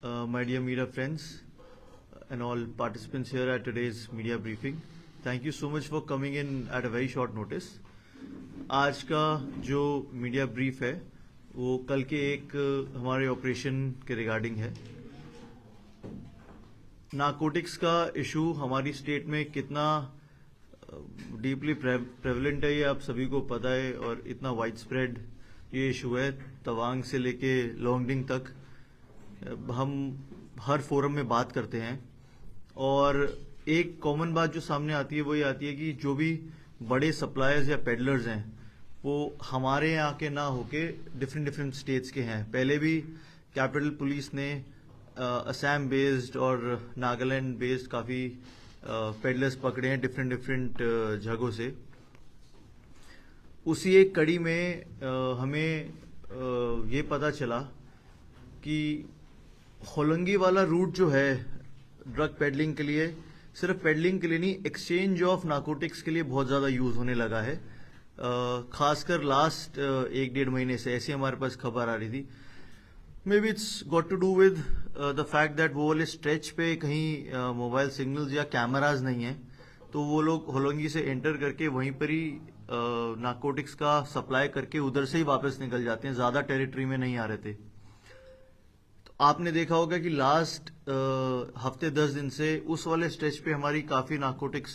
my dear media friends and all participants here at today's media briefing. Thank you so much for coming in at a very short notice. आज का जो media brief है वो कल के एक हमारे ऑपरेशन के रिगार्डिंग है। नारकोटिक्स का इशू हमारी स्टेट में कितना डीपली प्रेवलेंट है ये आप सभी को पता है, और इतना वाइड स्प्रेड ये इशू है। तवांग से लेके लोंगडिंग तक हम हर फोरम में बात करते हैं, और एक कॉमन बात जो सामने आती है वो ये आती है कि जो भी बड़े सप्लायर्स या पेडलर्स हैं वो हमारे यहाँ के ना होके डिफरेंट स्टेट्स के हैं। पहले भी कैपिटल पुलिस ने असम बेस्ड और नागालैंड बेस्ड काफ़ी पेडलर्स पकड़े हैं डिफरेंट जगहों से। उसी एक कड़ी में हमें ये पता चला कि होलंगी वाला रूट जो है ड्रग पेडलिंग के लिए, सिर्फ पेडलिंग के लिए नहीं, एक्सचेंज ऑफ नारकोटिक्स के लिए बहुत ज़्यादा यूज़ होने लगा है। खासकर लास्ट 1-1.5 महीने से ऐसी हमारे पास खबर आ रही थी। May be it's got to do with the fact that वो वाले स्ट्रेच पे कहीं मोबाइल सिग्नल्स या कैमराज नहीं है, तो वो लोग होलंगी से एंटर करके वहीं पर ही नारकोटिक्स का सप्लाई करके उधर से ही वापस निकल जाते हैं, ज़्यादा टेरिटरी में नहीं आ रहे थे। तो आपने देखा होगा कि लास्ट हफ्ते 10 दिन से उस वाले स्ट्रेच पे हमारी काफ़ी नारकोटिक्स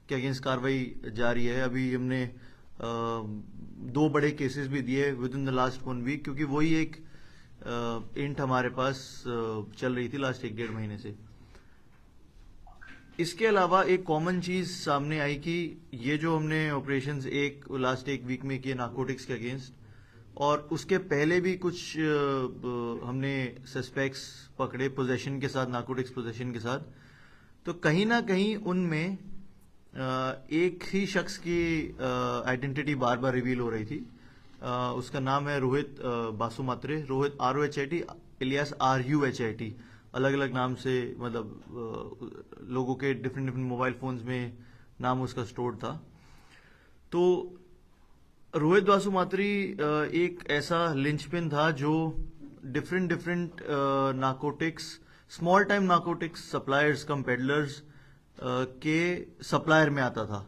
के अगेंस्ट कार्रवाई जारी है। अभी हमने 2 बड़े केसेस भी दिए within the last 1 week, क्योंकि वही एक इंट हमारे पास चल रही थी लास्ट 1-1.5 महीने से। इसके अलावा एक कॉमन चीज सामने आई कि ये जो हमने ऑपरेशंस लास्ट 1 वीक में किए नारकोटिक्स के अगेंस्ट, और उसके पहले भी कुछ हमने सस्पेक्ट्स पकड़े पोजेशन के साथ, नारकोटिक्स पोजेशन के साथ, तो कहीं ना कहीं उनमें एक ही शख्स की आइडेंटिटी बार बार रिवील हो रही थी। उसका नाम है रोहित बासुमात्रे, रोहित ROHIT, इलियास RUHIT, अलग अलग नाम से, मतलब लोगों के डिफरेंट मोबाइल फोन्स में नाम उसका स्टोर्ड था। तो रोहित बासुमात्री एक ऐसा लिंचपिन था जो different narcotics, small time narcotics suppliers cum peddlers के सप्लायर में आता था,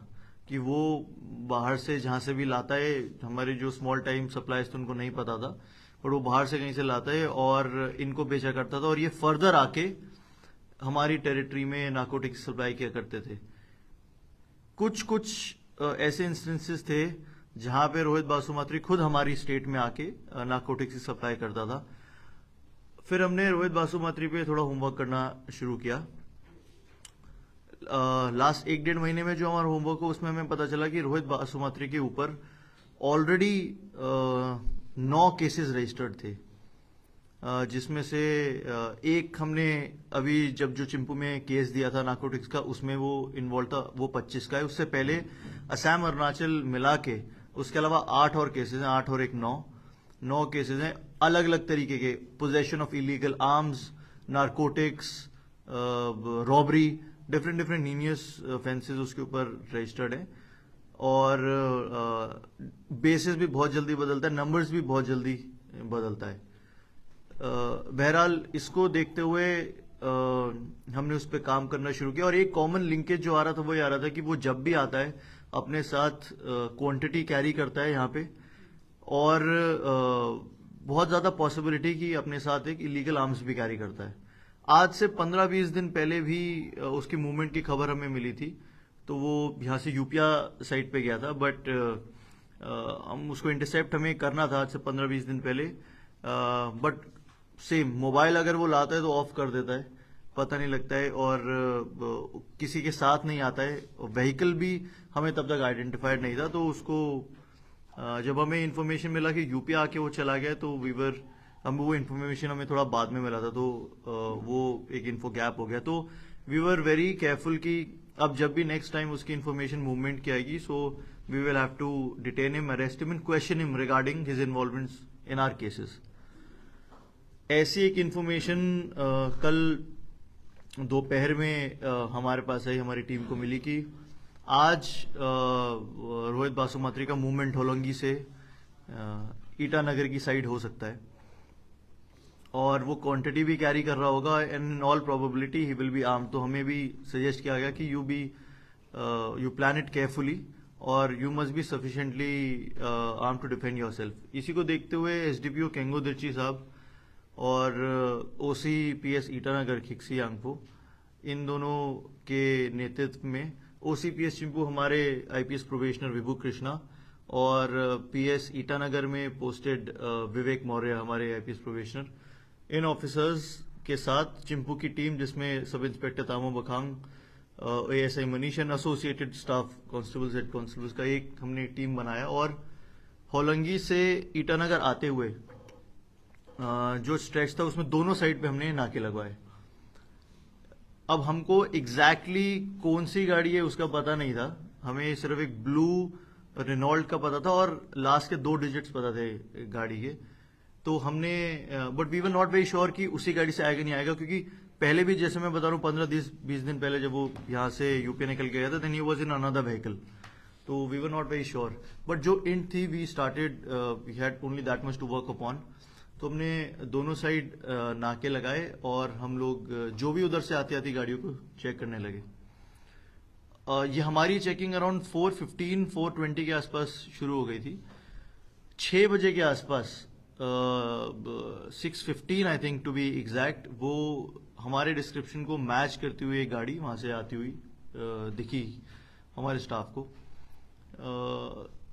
कि वो बाहर से जहां से भी लाता है, हमारे जो स्मॉल टाइम सप्लायर्स थे उनको नहीं पता था, पर वो बाहर से कहीं से लाता है और इनको बेचा करता था, और ये फर्दर आके हमारी टेरिटरी में नारकोटिक्स सप्लाई किया करते थे। कुछ ऐसे इंस्टेंसेस थे जहां पे रोहित बासुमात्री खुद हमारी स्टेट में आके नारकोटिक्स की सप्लाई करता था। फिर हमने रोहित बासुमात्री पे थोड़ा होमवर्क करना शुरू किया। लास्ट 1-1.5 महीने में जो हमारा होमवर्क हो उसमें हमें पता चला कि रोहित बासुमात्री के ऊपर ऑलरेडी 9 केसेस रजिस्टर्ड थे, जिसमें से एक हमने अभी जब जो चिंपू में केस दिया था नारकोटिक्स का उसमें वो इन्वॉल्व था, वो 25 का है। उससे पहले असम अरुणाचल मिला के उसके अलावा 8 और केसेस हैं, 8 और 1 9 केसेस हैं, अलग अलग तरीके के, possession of illegal arms, narcotics, robbery, different heinous offences उसके ऊपर रजिस्टर्ड है। और बेसिस भी बहुत जल्दी बदलता है, नंबर्स भी बहुत जल्दी बदलता है। बहरहाल इसको देखते हुए हमने उस पर काम करना शुरू किया, और एक कॉमन लिंकेज जो आ रहा था वो ये आ रहा था कि वो जब भी आता है अपने साथ क्वांटिटी कैरी करता है यहाँ पे, और बहुत ज़्यादा पॉसिबिलिटी कि अपने साथ एक इलीगल आर्म्स भी कैरी करता है। आज से 15-20 दिन पहले भी उसकी मूवमेंट की खबर हमें मिली थी, तो वो यहाँ से यूपिया साइड पे गया था, बट हम उसको इंटरसेप्ट हमें करना था आज से 15-20 दिन पहले। बट सेम मोबाइल अगर वो लाता है तो ऑफ कर देता है, पता नहीं लगता है, और किसी के साथ नहीं आता है। व्हीकल भी हमें तब तक आइडेंटिफाइड नहीं था, तो उसको जब हमें इन्फॉर्मेशन मिला कि यूपिया आके वो चला गया, तो वो इन्फॉर्मेशन हमें थोड़ा बाद में मिला था, तो वो एक इन्फो गैप हो गया। तो वी वर वेरी केयरफुल कि अब जब भी नेक्स्ट टाइम उसकी इन्फॉर्मेशन मूवमेंट की आएगी, so we will have to detain him, arrest him and question him regarding his involvements in our cases. ऐसी एक इन्फॉर्मेशन कल दोपहर में हमारे पास आई, हमारी टीम को मिली कि आज रोहित बासुमात्री का मूवमेंट होलंगी से ईटानगर की साइड हो सकता है। और वो क्वांटिटी भी कैरी कर रहा होगा, and in all probability he will be arm. तो हमें भी सजेस्ट किया गया कि यू प्लान इट केयरफुली और you must be sufficiently arm to defend yourself. इसी को देखते हुए एसडीपीओ केंगो दिर्ची साहब और ओसी पीएस ईटानगर खिक्सी यांगपो, इन दोनों के नेतृत्व में ओसी पीएस चिंपू हमारे आईपीएस प्रोबेशनर विभू कृष्णा और पीएस ईटानगर में पोस्टेड विवेक मौर्य हमारे आईपीएस प्रोबेशनर, इन ऑफिसर्स के साथ चिंपू की टीम जिसमें sub inspector Tamo Bakhang, ASI Manish and associated staff constables head constables का एक हमने टीम बनाया और होलंगी से ईटानगर आते हुए जो स्ट्रेच था उसमें दोनों साइड पे हमने नाके लगवाए। अब हमको एग्जैक्टली कौन सी गाड़ी है उसका पता नहीं था, हमें सिर्फ एक ब्लू रेनॉल्ट का पता था और लास्ट के 2 डिजिट्स पता थे गाड़ी के। तो हमने but we were not very sure कि उसी गाड़ी से आएगा नहीं आएगा, क्योंकि पहले भी जैसे मैं बता रहा हूँ 15-20 दिन पहले जब वो यहाँ से यूपी निकल के गया था, then he was in another vehicle, तो we were not very sure. But जो इंट थी we started, we had only that much to work upon. तो हमने दोनों साइड नाके लगाए और हम लोग जो भी उधर से आती आती गाड़ियों को चेक करने लगे। ये हमारी चेकिंग अराउंड 4:15-4:20 के आसपास शुरू हो गई थी। 6 बजे के आसपास 6:15 I think to be exact, वो हमारे डिस्क्रिप्शन को मैच करती हुई एक गाड़ी वहां से आती हुई दिखी हमारे स्टाफ को।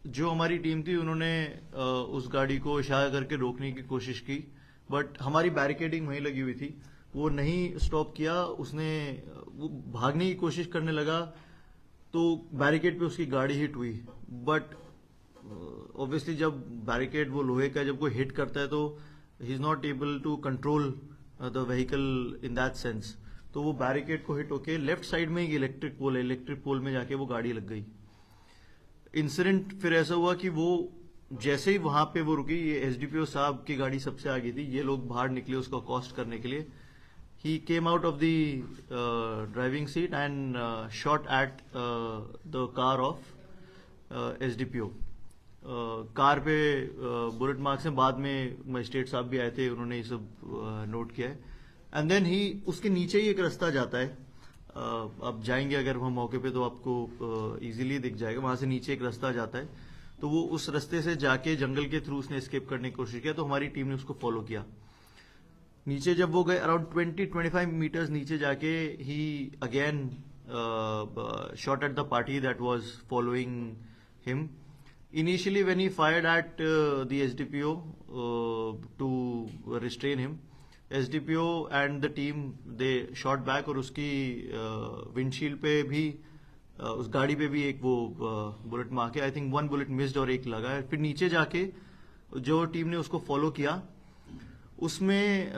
जो हमारी टीम थी उन्होंने उस गाड़ी को इशारा करके रोकने की कोशिश की, बट हमारी बैरिकेडिंग वहीं लगी हुई थी, वो नहीं स्टॉप किया। उसने वो भागने की कोशिश करने लगा तो बैरिकेड पे उसकी गाड़ी हिट हुई, बट ऑब्वियसली जब बैरिकेड वो लोहे का जब कोई हिट करता है तो he is not able to control the vehicle in that sense. तो वो बैरिकेड को हिट होके लेफ्ट साइड में एक इलेक्ट्रिक पोल में जाके वो गाड़ी लग गई। इंसिडेंट फिर ऐसा हुआ कि वो जैसे ही वहां पे वो रुकी, ये एसडीपीओ साहब की गाड़ी सबसे आगे थी, ये लोग बाहर निकले उसको अकॉस्ट करने के लिए। He came out of the driving seat and shot at the car of SDPO. Car पे बुलेट मार्क्स हैं, बाद में मजिस्ट्रेट साहब भी आए थे, उन्होंने ये सब नोट किया है। एंड देन ही उसके नीचे ही एक रास्ता जाता है, आप जाएंगे अगर वहां मौके पे तो आपको इजीली दिख जाएगा, वहां से नीचे एक रास्ता जाता है, तो वो उस रास्ते से जाके जंगल के थ्रू उसने एस्केप करने की कोशिश किया, तो हमारी टीम ने उसको फॉलो किया। नीचे जब वो गए अराउंड 20-25 मीटर्स नीचे जाके he again shot at the party that was following him. Initially, when he fired at the SDPO to restrain him, SDPO and the team they shot back और उसकी विंडशील्ड पे भी उस गाड़ी पे भी एक वो बुलेट मार के आई थिंक 1 बुलेट मिस्ड और एक लगा है। फिर नीचे जाके जो टीम ने उसको फॉलो किया उसमें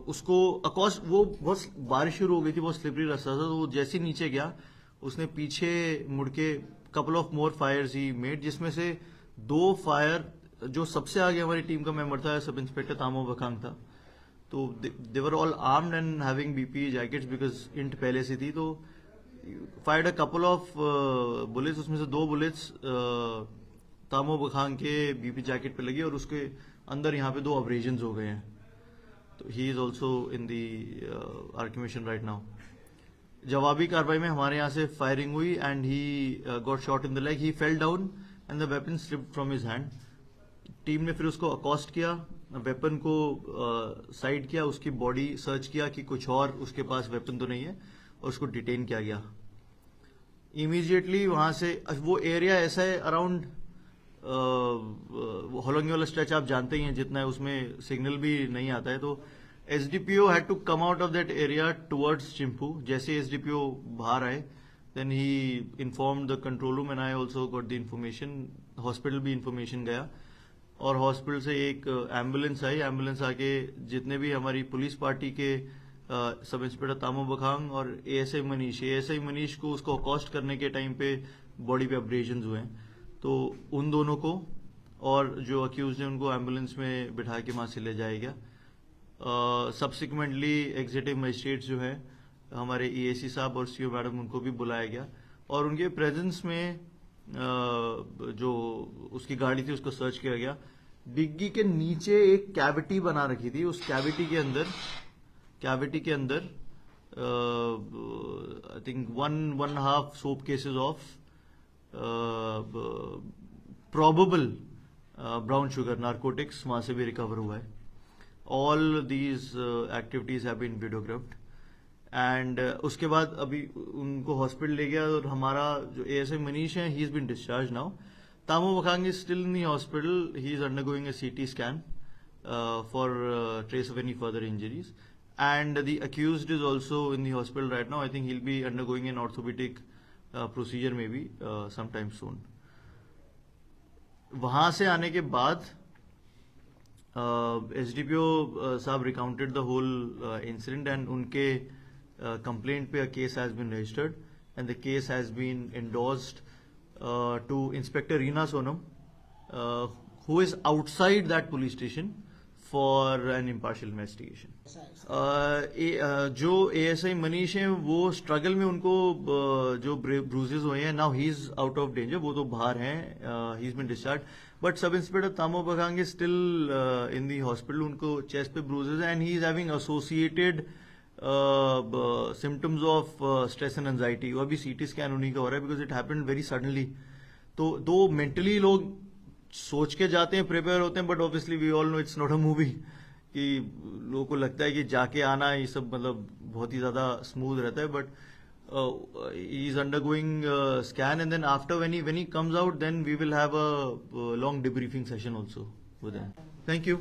उसको अकॉस्ट, वो बहुत बारिश शुरू हो गई थी, बहुत स्लिपरी रास्ता था, तो वो जैसे ही नीचे गया उसने पीछे मुड़ के couple of more fires he made, जिसमें से 2 फायर, जो सबसे आगे हमारी टीम का मेंबर था सब इंस्पेक्टर तामो बखांग था, तो they were all armed and having BP jackets because intel पहले से थी, तो fired a couple of bullets, उसमें से 2 बुलेट्स तामो बखांग के बीपी जैकेट पे लगी और उसके अंदर यहाँ पे 2 अब्रेजन्स हो गए हैं, तो he is also in the accumulation right now. जवाबी कार्रवाई में हमारे यहाँ से फायरिंग हुई and he got shot in the leg, he fell down and the weapon slipped from his hand. Team ने फिर उसको अकॉस्ट किया, वेपन को साइड किया, उसकी बॉडी सर्च किया कि कुछ और उसके पास वेपन तो नहीं है, और उसको डिटेन किया गया। इमीडिएटली वहां से वो एरिया ऐसा है अराउंड होलोंगी वाला स्ट्रेच आप जानते ही हैं जितना है, उसमें सिग्नल भी नहीं आता है, तो SDPO had to come out of that area towards Chimpu. जैसे SDPO बाहर आए, then he informed the control room and I also got the information. Hospital भी इंफॉर्मेशन गया और हॉस्पिटल से एक एम्बुलेंस आई, एम्बुलेंस आके जितने भी हमारी पुलिस पार्टी के सब इंस्पेक्टर तामो बखांग और एएसआई मनीष को उसको अकॉस्ट करने के टाइम पे बॉडी पे अब्रेजन्स हुए हैं, तो उन दोनों को और जो अक्यूज है उनको एम्बुलेंस में बिठा के वहां से ले जाया गया। सब्सिक्वेंटली एग्जीक्यूटिव मजिस्ट्रेट जो है हमारे EAC साहब और CO मैडम, उनको भी बुलाया गया और उनके प्रेजेंस में जो उसकी गाड़ी थी उसको सर्च किया गया। डिग्गी के नीचे एक कैविटी बना रखी थी, उस कैविटी के अंदर I think 1.5 soap cases of probable brown sugar narcotics वहां से भी रिकवर हुआ है. All these activities have been videographed and उसके बाद अभी उनको हॉस्पिटल ले गया और हमारा जो एएसआई मनीष है he is been discharge now. Tamo Bakhang is still in the hospital. He is undergoing a CT scan for trace of any further injuries. And the accused is also in the hospital right now. I think he'll be undergoing an orthopedic procedure maybe sometime soon. वहां से आने के बाद SDPO साहब recounted the whole incident and उनके complaint पे a case has been registered and the case has been endorsed to Inspector Reena Sonam, who is outside that police station for an impartial investigation. जो ASI Manish हैं वो struggle में उनको जो bruises हुए हैं, now he is out of danger, वो तो बाहर हैं, he is been discharge. But sub inspector Tamo Bakhang is still in the hospital. उनको चेस्ट पे bruises and he is having associated symptoms of stress and anxiety. वो अभी सीटी स्कैन उन्हीं का हो रहा है because it happened very suddenly. तो दो मेंटली लोग सोच के जाते हैं, प्रिपेयर होते हैं, but obviously we all know it's not a movie कि लोगों को लगता है कि जाके आना ये सब मतलब बहुत ही ज्यादा स्मूथ रहता है. But he is undergoing scan and then after when he comes out then we will have a long debriefing session also with him. Thank you.